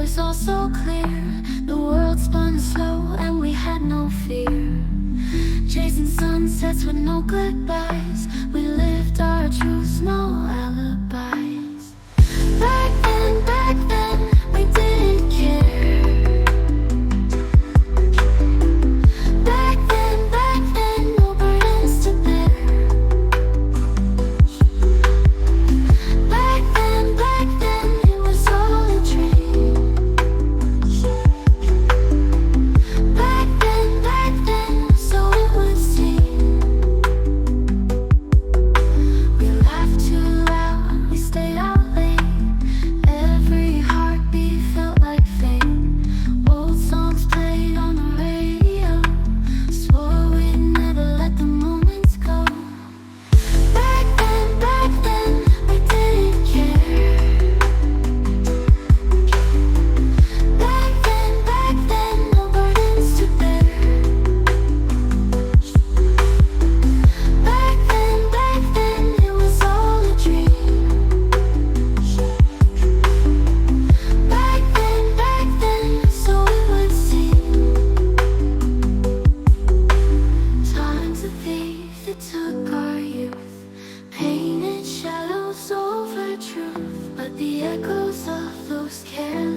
was all so clear. The world spun slow and we had no fear. Chasing sunsets with no goodbyes. We lived our truths, no alibis. Back then, we didn't care. Back then, no burdens to bear. Back then, it was all a dream. Back then, so it would seem. We laughed too loud, we stayed out late. Every heartbeat felt like fame. Old songs played on the radio. Swore we'd never let the moments go. Back then, we didn't care. Back then, no burdens to bear. Back then, it was all a dream. Back then, so it would seem. Time's a thief that took our youth, painted shadows over truth, but the echoes of those careless